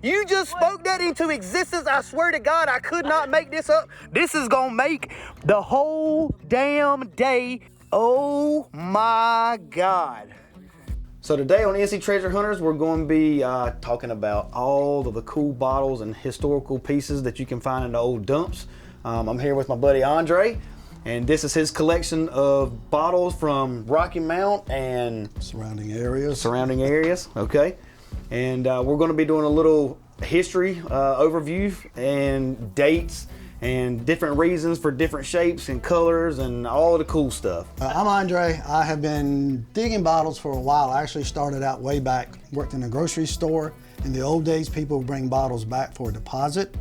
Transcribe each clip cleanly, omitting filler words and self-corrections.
You just spoke that into existence. I swear to God, I could not make this up. This is gonna make the whole damn day. Oh my God. So today on NC Treasure Hunters, we're going to be talking about all of the cool bottles and historical pieces that you can find in the old dumps. I'm here with my buddy Andre, and this is his collection of bottles from Rocky Mount and surrounding areas. Okay. And we're going to be doing a little history overview and dates and different reasons for different shapes and colors and all of the cool stuff. I'm Andre. I have been digging bottles for a while. I actually started out way back, worked in a grocery store. In the old days, people would bring bottles back for a deposit.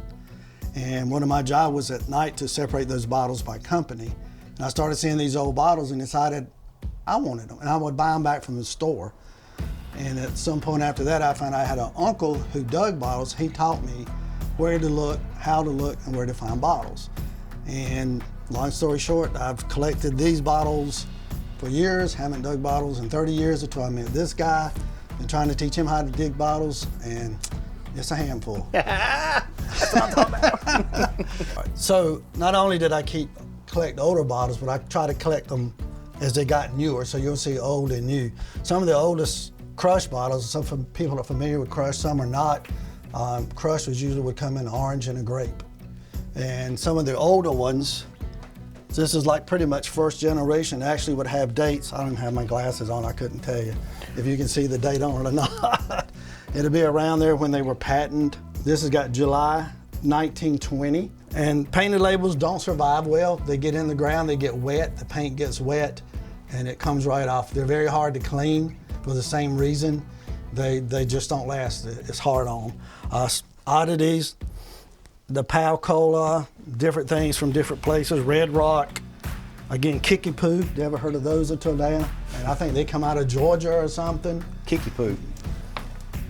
And one of my jobs was at night to separate those bottles by company. And I started seeing these old bottles and decided I wanted them. And I would buy them back from the store. And at some point after that, I found I had an uncle who dug bottles. He taught me where to look, how to look, and where to find bottles. And long story short, I've collected these bottles for years, haven't dug bottles in 30 years until I met this guy. Been trying to teach him how to dig bottles, and it's a handful. That's what I'm talking about. So not only did I collect older bottles, but I try to collect them as they got newer, so you'll see old and new. Some of the oldest Crush bottles, some people are familiar with Crush, some are not. Crush usually would come in orange and a grape. And some of the older ones, this is like pretty much first generation, actually would have dates. I don't have my glasses on, I couldn't tell you if you can see the date on it or not. It'll be around there when they were patented. This has got July 1920. And painted labels don't survive well. They get in the ground, they get wet, the paint gets wet, and it comes right off. They're very hard to clean for the same reason. They just don't last. It's hard on them. Oddities, the Pal Cola, different things from different places. Red Rock, again, Kickapoo. You ever heard of those until now? And I think they come out of Georgia or something. Kickapoo.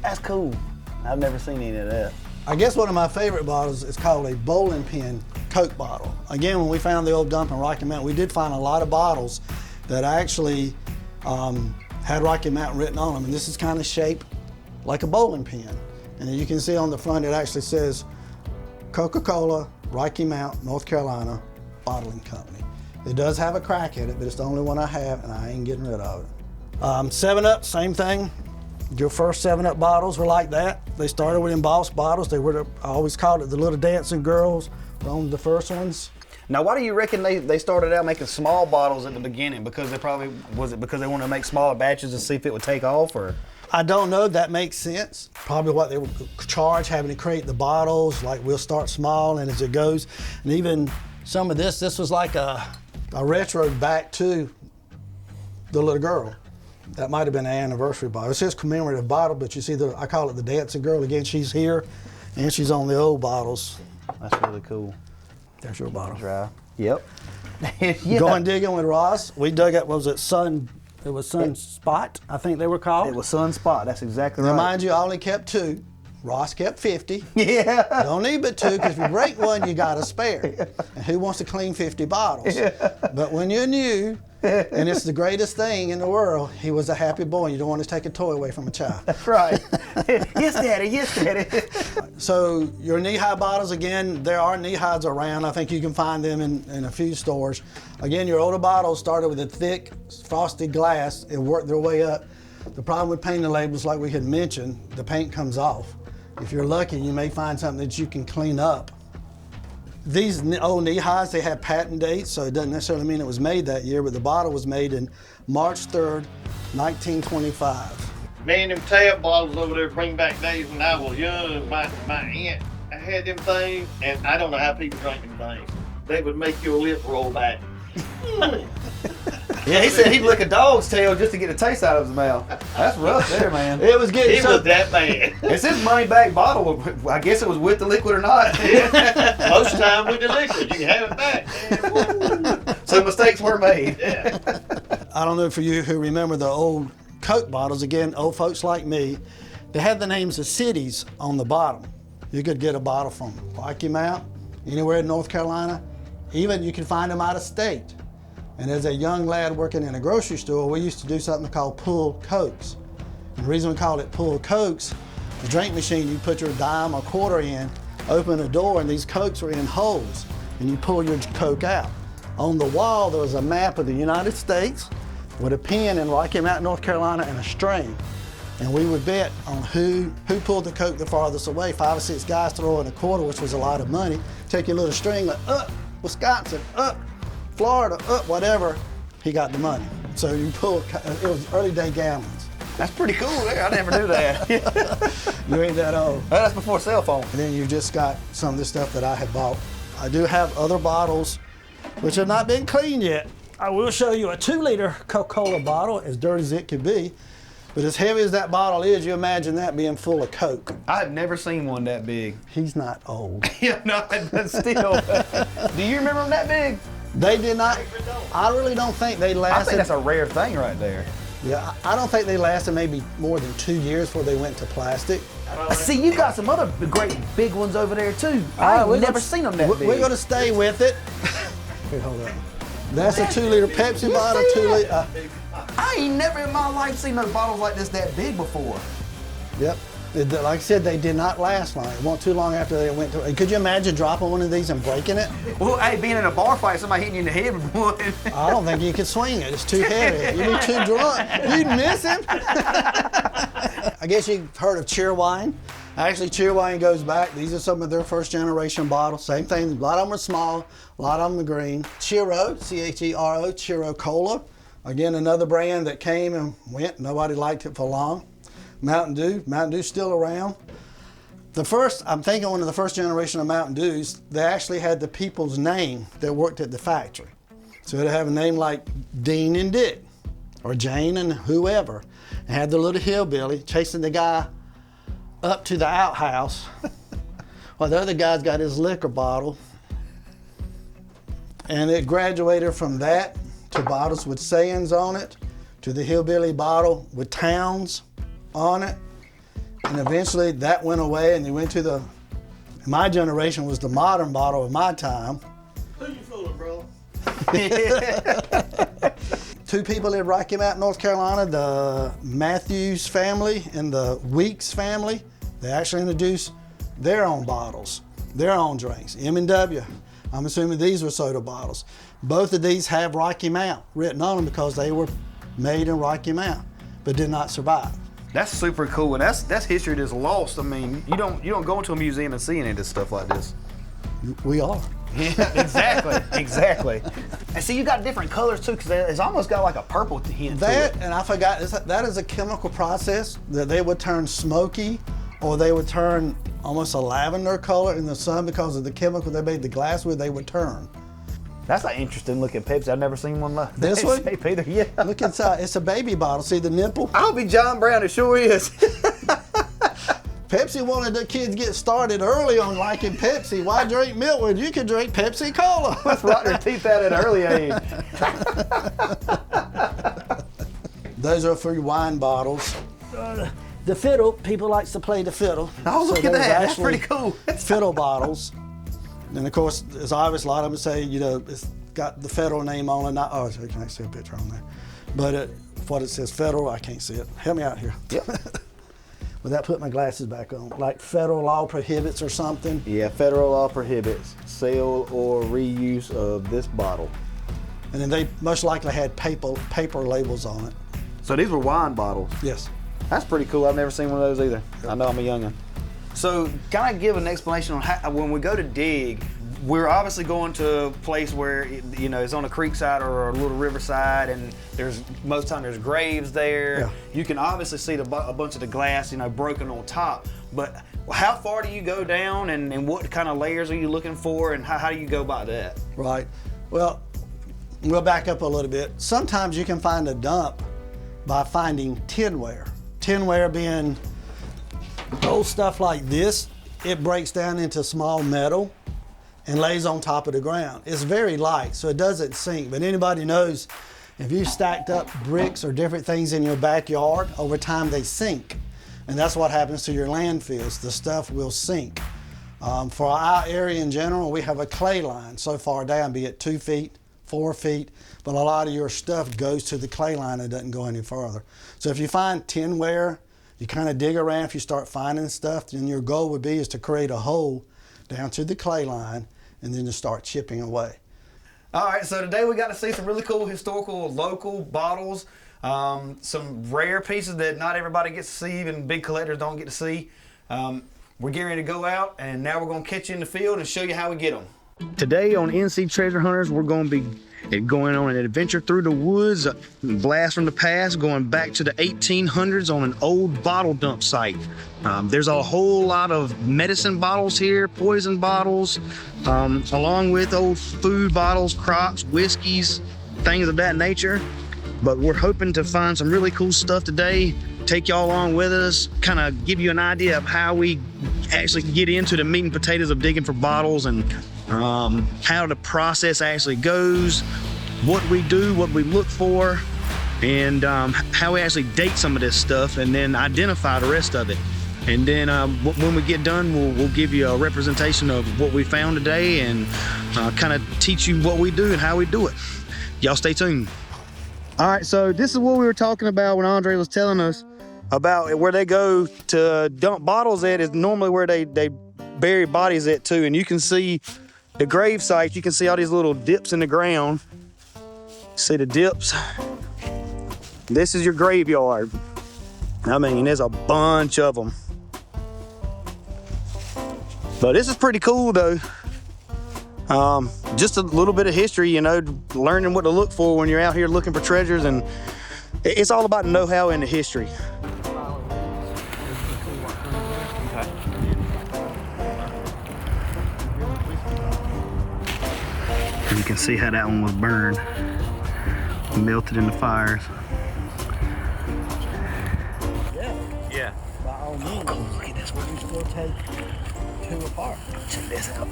That's cool. I've never seen any of that. I guess one of my favorite bottles is called a bowling pin Coke bottle. Again, when we found the old dump in Rocky Mountain, we did find a lot of bottles that actually had Rocky Mountain written on them, and this is kind of shaped like a bowling pin. And you can see on the front, it actually says Coca-Cola, Rocky Mount, North Carolina, Bottling Company. It does have a crack in it, but it's the only one I have, and I ain't getting rid of it. 7-Up, same thing. Your first 7-Up bottles were like that. They started with embossed bottles. I always called it the little dancing girls, owned the first ones. Now, why do you reckon they started out making small bottles at the beginning? Because was it because they wanted to make smaller batches to see if it would take off, or? I don't know, that makes sense. Probably what they would charge having to create the bottles, like we'll start small and as it goes. And even some of this was like a retro back to the little girl. That might have been an anniversary bottle. It's just commemorative bottle, but you see I call it the dancing girl. Again, she's here and she's on the old bottles. That's really cool. There's your bottle. Dry. Yep. Yeah. Going digging with Ross. We dug up, it was Sunspot, I think they were called. It was Sunspot, that's exactly right. Mind you, I only kept 2. Ross kept 50. Yeah. Don't need but 2, because if you break one, you got a spare. And who wants to clean 50 bottles? Yeah. But when you're new, and it's the greatest thing in the world, he was a happy boy. You don't want to take a toy away from a child. That's right. Yes, Daddy, yes, Daddy. So your knee-high bottles, again, there are knee-highs around. I think you can find them in a few stores. Again, your older bottles started with a thick, frosted glass and worked their way up. The problem with painted labels, like we had mentioned, the paint comes off. If you're lucky, you may find something that you can clean up. These old knee-highs, they have patent dates, so it doesn't necessarily mean it was made that year, but the bottle was made in March 3rd, 1925. Man, them tab bottles over there bring back days when I was young. My aunt had them things, and I don't know how people drank them things. They would make your lip roll back. Yeah, he said he'd lick a dog's tail just to get a taste out of his mouth. That's rough there, man. It was getting It was that bad. It's his money back bottle. I guess it was with the liquid or not. Most time with the liquid, you can have it back. So mistakes were made. Yeah. I don't know for you who remember the old Coke bottles, again, old folks like me, they had the names of cities on the bottom. You could get a bottle from Rocky Mount, anywhere in North Carolina, even you can find them out of state. And as a young lad working in a grocery store, we used to do something called pulled Cokes. The reason we call it pull Cokes, the drink machine, you put your dime or quarter in, open a door, and these Cokes were in holes, and you pull your Coke out. On the wall, there was a map of the United States with a pin in Rocky Mountain, North Carolina, and a string. And we would bet on who pulled the Coke the farthest away. 5 or 6 guys throw in a quarter, which was a lot of money. Take your little string, like, up, Wisconsin, up, Florida, up, whatever. He got the money. So you pull, it was early day gamblings. That's pretty cool there. I never knew that. You ain't that old. That's before cell phone. And then you just got some of the stuff that I had bought. I do have other bottles, which have not been cleaned yet. I will show you a 2-liter Coca-Cola bottle, as dirty as it could be. But as heavy as that bottle is, you imagine that being full of Coke. I've never seen one that big. He's not old. Yeah, no, but still. Do you remember them that big? They did not. I really don't think they lasted. I think that's a rare thing right there. Yeah, I don't think they lasted maybe more than 2 years before they went to plastic. See, you got some other great big ones over there too. I've never seen them that big. We're going to stay with it. Wait, hold on. That's a 2-liter Pepsi bottle, 2-liter. I ain't never in my life seen those bottles like this that big before. Yep. Like I said, they did not last long. It wasn't too long after they went to. Could you imagine dropping one of these and breaking it? Well, hey, being in a bar fight, somebody hitting you in the head with one. I don't think you could swing it. It's too heavy. You'd be too drunk. You'd miss him. I guess you've heard of Cheerwine. Actually, Cheerwine goes back. These are some of their first generation bottles. Same thing. A lot of them are small. A lot of them are green. Chero, C-H-E-R-O, Chero Cola. Again, another brand that came and went. Nobody liked it for long. Mountain Dew's still around. I'm thinking one of the first generation of Mountain Dews, they actually had the people's name that worked at the factory. So it'd have a name like Dean and Dick, or Jane and whoever, and had the little hillbilly chasing the guy up to the outhouse while the other guy's got his liquor bottle. And it graduated from that to bottles with sayings on it, to the hillbilly bottle with towns on it. And eventually that went away, and they went to my generation was the modern bottle of my time. Who you fooling, bro? 2 people in Rocky Mountain, North Carolina, the Matthews family and the Weeks family. They actually introduced their own bottles, their own drinks. M&W, I'm assuming these were soda bottles. Both of these have Rocky Mount written on them because they were made in Rocky Mount, but did not survive. That's super cool, and that's history that's lost. I mean, you don't go into a museum and see any of this stuff like this. We are. Yeah, exactly. And see, you got different colors too, because it's almost got like a purple hint to it. And I forgot, that is a chemical process that they would turn smoky, or they would turn almost a lavender color in the sun because of the chemical they made the glass with. They would turn. That's an interesting looking Pepsi. I've never seen one like this one. Either. Yeah. Look inside. It's a baby bottle. See the nipple? I'll be John Brown. It sure is. Pepsi wanted the kids get started early on liking Pepsi. Why drink milk when you can drink Pepsi Cola? Let's rot their teeth out at an early age. Those are for your wine bottles. The fiddle, people likes to play the fiddle. Oh, look at that. That's pretty cool. Fiddle bottles. And of course, it's obvious a lot of them say, it's got the federal name on it. Not, I can't see a picture on there. But what it says federal, I can't see it. Help me out here. Yep. Without putting my glasses back on. Like federal law prohibits or something. Yeah, federal law prohibits sale or reuse of this bottle. And then they most likely had paper labels on it. So these were wine bottles? Yes. That's pretty cool. I've never seen one of those either. I know I'm a youngin'. So can I give an explanation on how, when we go to dig, we're obviously going to a place where it's on a creek side or a little riverside, and most of the time there's graves there. Yeah. You can obviously see a bunch of the glass broken on top. But how far do you go down, and what kind of layers are you looking for, and how do you go by that? Right. Well, we'll back up a little bit. Sometimes you can find a dump by finding tinware. Tinware being old stuff like this. It breaks down into small metal and lays on top of the ground. It's very light, so it doesn't sink. But anybody knows if you stacked up bricks or different things in your backyard, over time they sink. And that's what happens to your landfills. The stuff will sink. For our area in general, we have a clay line so far down, be it 2 feet, 4 feet, but a lot of your stuff goes to the clay line and doesn't go any further. So if you find tinware You kind of dig around. If you start finding stuff, then your goal would be is to create a hole down to the clay line and then just start chipping away. All right, so today we got to see some really cool historical local bottles, some rare pieces that not everybody gets to see, even big collectors don't get to see. We're getting ready to go out, and now we're going to catch you in the field and show you how we get them. Today on NC Treasure Hunters, we're going to be going on an adventure through the woods, a blast from the past, going back to the 1800s on an old bottle dump site. There's a whole lot of medicine bottles here, poison bottles, along with old food bottles, crops, whiskeys, things of that nature. But we're hoping to find some really cool stuff today, take y'all along with us, kind of give you an idea of how we actually get into the meat and potatoes of digging for bottles, and how the process actually goes, what we do, what we look for, and how we actually date some of this stuff, and then identify the rest of it. And then when we get done, we'll give you a representation of what we found today, and kind of teach you what we do and how we do it. Y'all stay tuned. All right, so this is what we were talking about when Andre was telling us about where they go to dump bottles at, is normally where they bury bodies at too. And you can see the grave sites, you can see all these little dips in the ground. See the dips? This is your graveyard. I mean, there's a bunch of them. But this is pretty cool though. Just a little bit of history, you know, learning what to look for when you're out here looking for treasures, and it's all about know-how and the history. You can see how that one was burned, melted in the fires. Yeah. By all means. Oh, look at this one. We still take two apart. Check this out.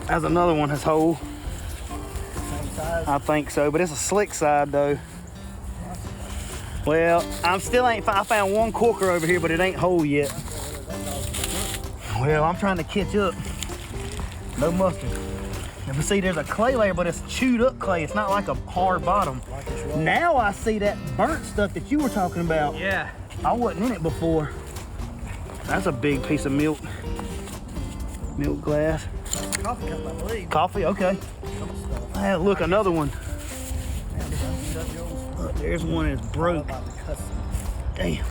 That's another one that's whole. Same size. I think so, but it's a slick side though. Well, I found one corker over here, but it ain't whole yet. Well, I'm trying to catch up. No mustard. Now, see, there's a clay layer, but it's chewed up clay. It's not like a hard bottom. Now I see that burnt stuff that you were talking about. Yeah. I wasn't in it before. That's a big piece of milk. Milk glass. Coffee cup, I believe. Coffee, okay. Ah, look, another one. Look, there's one that's broke. Damn.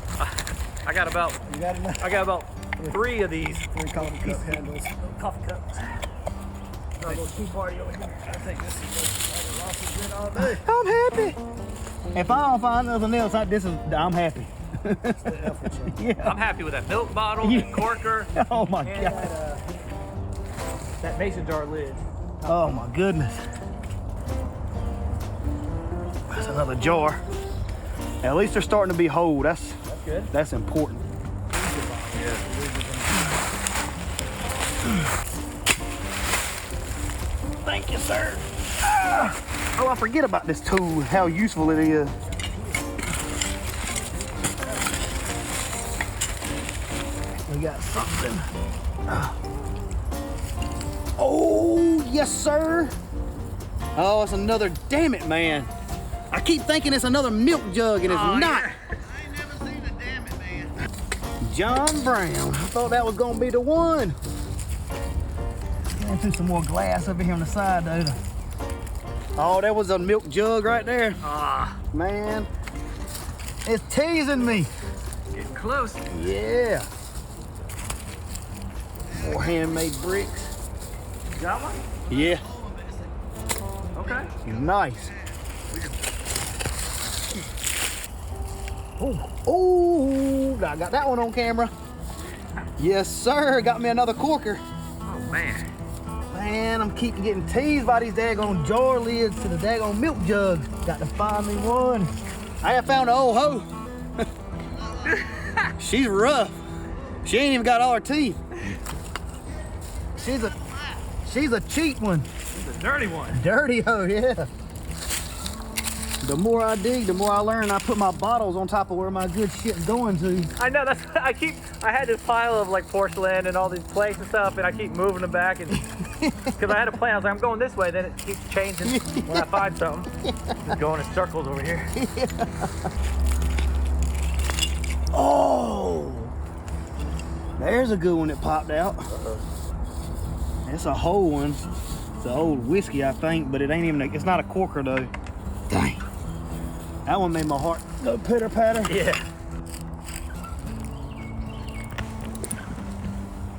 I got about You got enough? 3 of these. 3 coffee cup handles. Coffee cups. Got a little tea party over here. I think this is lost a good all day. I'm happy. If I don't find nothing else, I'm happy. Yeah. I'm happy with that milk bottle, Yeah. and corker, Oh my and God. that mason jar lid. Oh my goodness. That's another jar. At least they're starting to be whole. That's good. That's important. Thank you, sir. Oh, I forget about this tool, how useful it is. We got something. Oh, yes, sir. Oh, it's another, damn it, man. I keep thinking it's another milk jug, and it's not. I ain't never seen a damn it, man. John Brown. I thought that was gonna be the one. Gonna put some more glass over here on the side, though. Oh, there was a milk jug right there. Ah, Man, it's teasing me. getting close. Yeah. More handmade bricks. Got one? Yeah, Okay. nice. Oh, I got that one on camera. Yes, sir. Got me another corker. Oh man. Man, I'm keep getting teased by these daggone jar lids to the daggone milk jugs. Got to find me one. I have found an old hoe. She's rough. She ain't even got all her teeth. She's a cheap one. It's a dirty one. Dirty hoe, yeah. The more I dig, the more I learn. I put my bottles on top of where my good shit's going to. I know, that's I had this pile of like porcelain and all these plates and stuff, and I keep moving them back, and because I had a plan, I was like, I'm going this way, then it keeps changing when I find something. Just going in circles over here. there's a good one that popped out. It's a whole one. It's an old whiskey, I think, but it ain't even, it's not a corker though. Dang. That one made my heart go pitter patter. Yeah.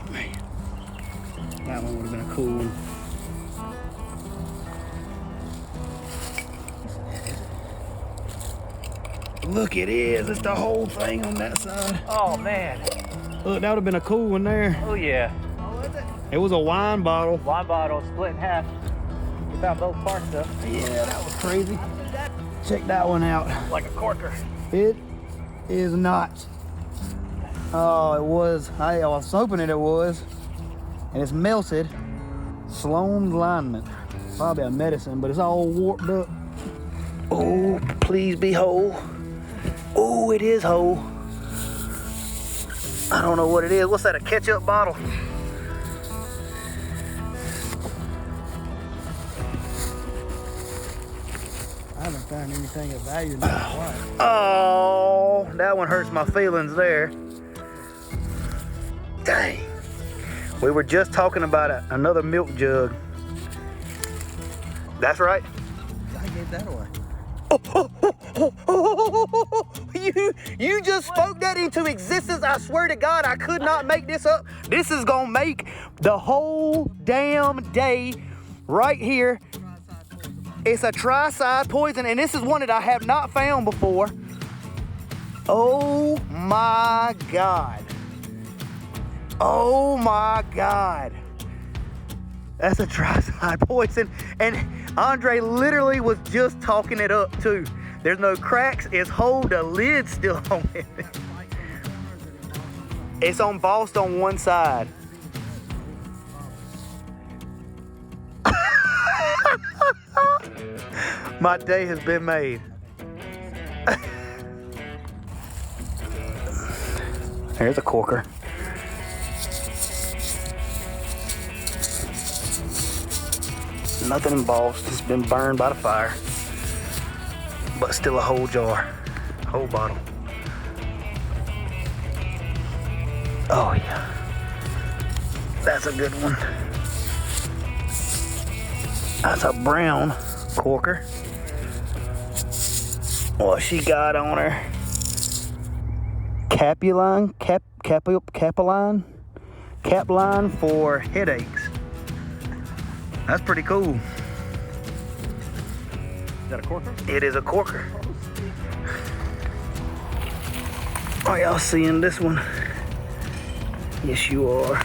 Man. That one would have been a cool one. Look, it is. It's the whole thing on that side. Oh man. Look, that would have been a cool one there. Oh yeah. It was a wine bottle. Wine bottle split in half. We found both parts though. Yeah, that was crazy. Check that one out. Like a corker. It is not. Oh, it was. I was hoping it was. And it's melted. Sloan alignment. Probably a medicine, but it's all warped up. Oh, please be whole. Oh, it is whole. I don't know what it is. What's that, a ketchup bottle? I haven't found anything of value in that one. Oh, that one hurts my feelings there. Dang. We were just talking about another milk jug. That's right. I gave that away. You just spoke that into existence. I swear to God, I could not make this up. This is gonna make the whole damn day right here. It's a tri-side poison, and this is one that I have not found before. Oh my God. Oh my God. That's a tri-side poison. And Andre literally was just talking it up too. There's no cracks, it's whole, the lid's still on it. It's embossed on one side. My day has been made. There's a corker. Nothing embossed, it's been burned by the fire. But still a whole jar, whole bottle. Oh yeah, that's a good one. That's a brown corker. What she got on her? Capuline for headaches. That's pretty cool. Is that a corker? It is a corker. Are y'all seeing this one? Yes, you are.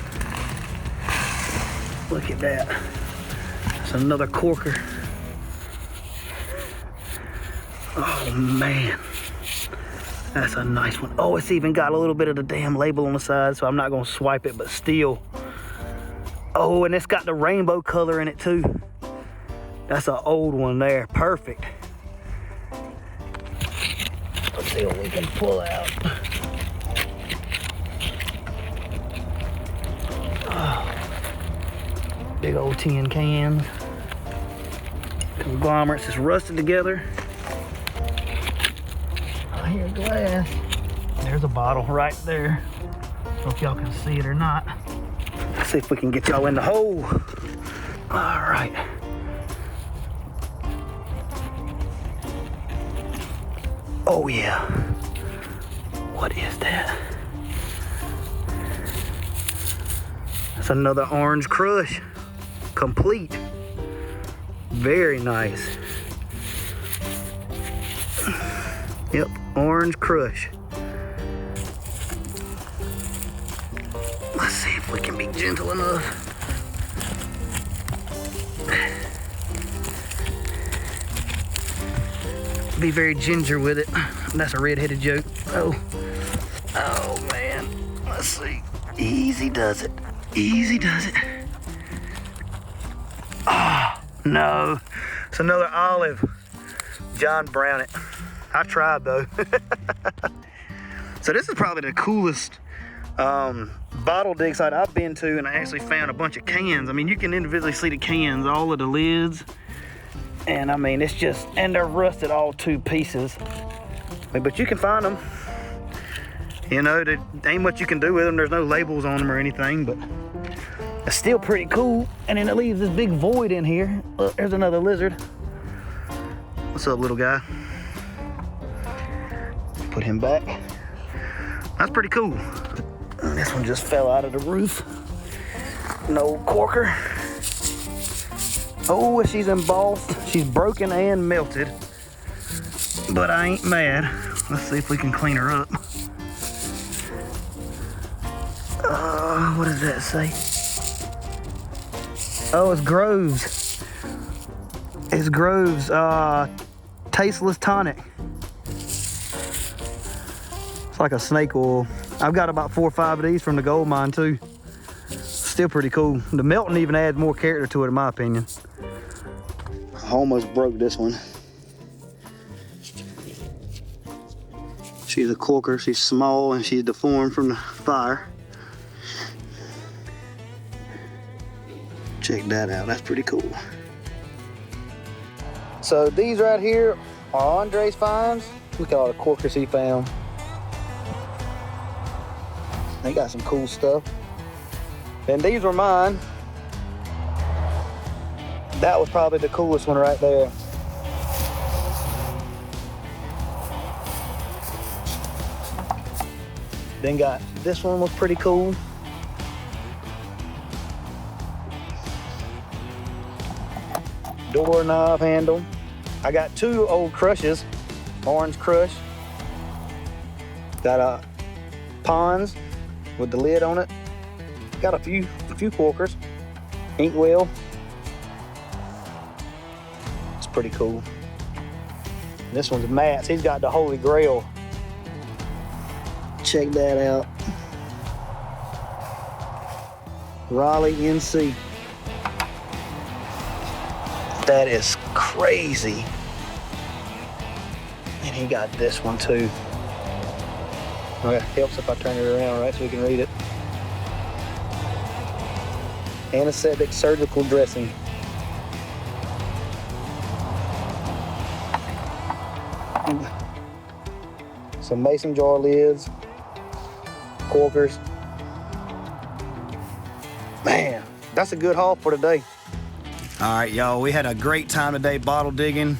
Look at that. It's another corker. Oh man, that's a nice one. Oh, it's even got a little bit of the damn label on the side, so I'm not gonna swipe it, but still. Oh, and it's got the rainbow color in it too. That's an old one there, perfect. Let's see what we can pull out. Oh, big old tin cans. Conglomerates just rusted together. Oh, here's glass. There's a bottle right there. I don't know if y'all can see it or not. Let's see if we can get y'all in the hole. All right. Oh yeah. What is that? That's another orange crush. Complete. Very nice. Yep, orange crush. Let's see if we can be gentle enough. Be very ginger with it. That's a red-headed joke. Oh man. Let's see. Easy does it. Easy does it. Ah, no. It's another olive. John Brown it. I tried though. So this is probably the coolest bottle dig site I've been to, and I actually found a bunch of cans. I mean, you can individually see the cans, all of the lids. And I mean, it's just, and they're rusted all to pieces. But you can find them. You know, there ain't much you can do with them. There's no labels on them or anything, but it's still pretty cool. And then it leaves this big void in here. Look, there's another lizard. What's up, little guy? Put him back. That's pretty cool. This one just fell out of the roof. An old corker. Oh, she's embossed. She's broken and melted. But I ain't mad. Let's see if we can clean her up. What does that say? Oh, it's Groves. It's Groves Tasteless Tonic. It's like a snake oil. I've got about 4 or 5 of these from the gold mine too. Still pretty cool. The melting even adds more character to it in my opinion. I almost broke this one. She's a corker. She's small and she's deformed from the fire. Check that out. That's pretty cool. So these right here are Andre's finds. Look at all the corkers he found. They got some cool stuff. And these were mine. That was probably the coolest one right there. Then got this one was pretty cool. Doorknob handle. I got 2 old crushes, orange crush. Got a ponds with the lid on it. Got a few corkers. Inkwell. It's pretty cool. This one's Matt's. He's got the Holy Grail. Check that out. Raleigh, NC. That is crazy. And he got this one too. Okay, helps if I turn it around, right, so we can read it. Anesthetic surgical dressing. Some mason jar lids, corkers. Man, that's a good haul for today. All right, y'all, we had a great time today bottle digging.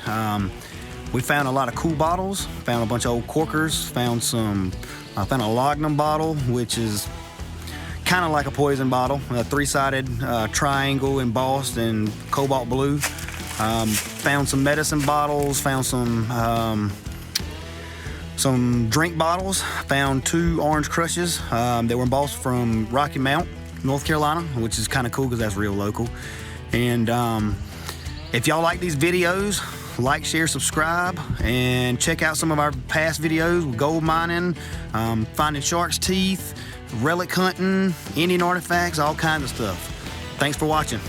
We found a lot of cool bottles, found a bunch of old corkers, found a laudanum bottle, which is kind of like a poison bottle, a 3-sided triangle embossed in cobalt blue. Found some medicine bottles, found some drink bottles, found 2 orange crushes. They were embossed from Rocky Mount, North Carolina, which is kind of cool because that's real local. And if y'all like these videos, like, share, subscribe, and check out some of our past videos with gold mining, finding shark's teeth, relic hunting, Indian artifacts, all kinds of stuff. Thanks for watching.